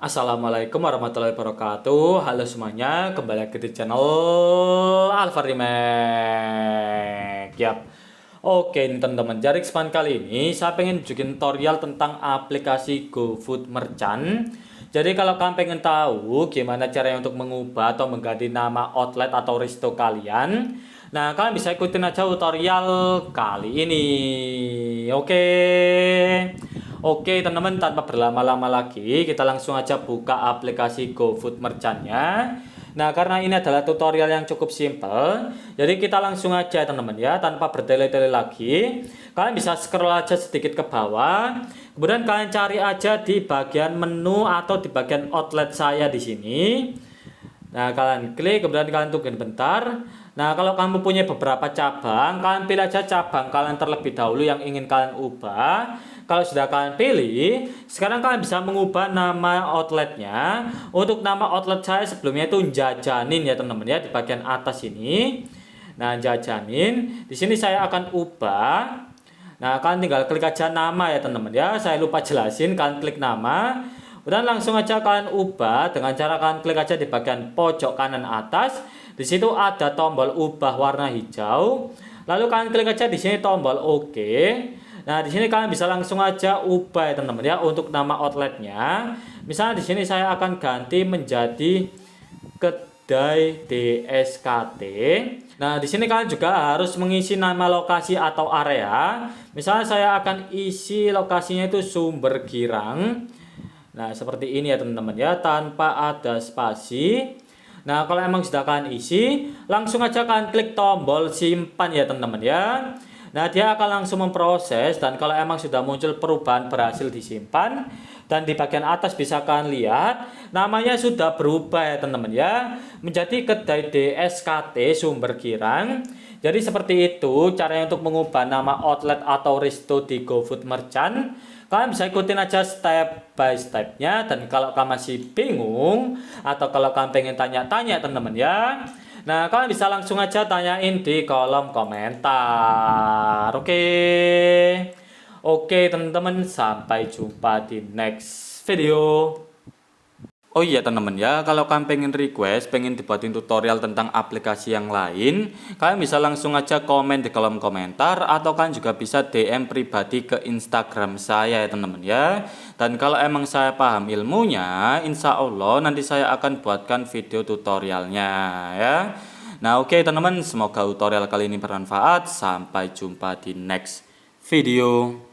Assalamualaikum warahmatullahi wabarakatuh. Halo semuanya, kembali lagi di channel Alfa Remake. Yap. Oke, ini teman-teman, jadi kesempatan kali ini saya pengen bikin tutorial tentang aplikasi GoFood Merchant. Jadi kalau kalian pengen tahu gimana caranya untuk mengubah atau mengganti nama outlet atau resto kalian, nah kalian bisa ikutin aja tutorial kali ini. Oke. Oke teman-teman, tanpa berlama-lama lagi kita langsung aja buka aplikasi GoFood Merchant-nya. Nah karena ini adalah tutorial yang cukup simple, jadi kita langsung aja teman-teman ya, tanpa bertele-tele lagi. Kalian bisa scroll aja sedikit ke bawah, kemudian kalian cari aja di bagian menu atau di bagian outlet saya di sini. Nah kalian klik, kemudian kalian tungguin bentar. Nah kalau kamu punya beberapa cabang, kalian pilih aja cabang kalian terlebih dahulu yang ingin kalian ubah. Kalau sudah kalian pilih, sekarang kalian bisa mengubah nama outletnya. Untuk nama outlet saya sebelumnya itu Jajanin ya teman-teman ya, di bagian atas ini. Nah Jajanin, di sini saya akan ubah. Nah kalian tinggal klik aja nama ya teman-teman ya. Saya lupa jelasin, kalian klik nama. Dan langsung aja kalian ubah dengan cara kalian klik aja di bagian pojok kanan atas. Di situ ada tombol ubah warna hijau. Lalu kalian klik aja di sini tombol OK. Nah, di sini kalian bisa langsung aja ubah ya teman-teman ya untuk nama outletnya. Misalnya di sini saya akan ganti menjadi Kedai DSKT. Nah, di sini kalian juga harus mengisi nama lokasi atau area. Misalnya saya akan isi lokasinya itu Sumber Girang. Nah, seperti ini ya teman-teman ya, tanpa ada spasi. Nah, kalau emang sudah kalian isi, langsung aja kalian klik tombol simpan ya teman-teman ya. Nah, dia akan langsung memproses, dan kalau emang sudah muncul perubahan berhasil disimpan, dan di bagian atas bisa kalian lihat namanya sudah berubah ya teman-teman ya, menjadi Kedai DSKT Sumber Girang. Jadi seperti itu caranya untuk mengubah nama outlet atau resto di GoFood Merchant. Kalian bisa ikutin aja step by stepnya, dan kalau kalian masih bingung atau kalau kalian pengen tanya-tanya teman-teman ya, nah kalian bisa langsung aja tanyain di kolom komentar. Oke teman-teman, sampai jumpa di next video. Oh iya teman-teman ya, kalau kalian pengen request, pengen dibuatin tutorial tentang aplikasi yang lain, kalian bisa langsung aja komen di kolom komentar, atau kalian juga bisa DM pribadi ke Instagram saya ya teman-teman ya. Dan kalau emang saya paham ilmunya, insya Allah nanti saya akan buatkan video tutorialnya ya. Nah oke teman-teman, semoga tutorial kali ini bermanfaat. Sampai jumpa di next video.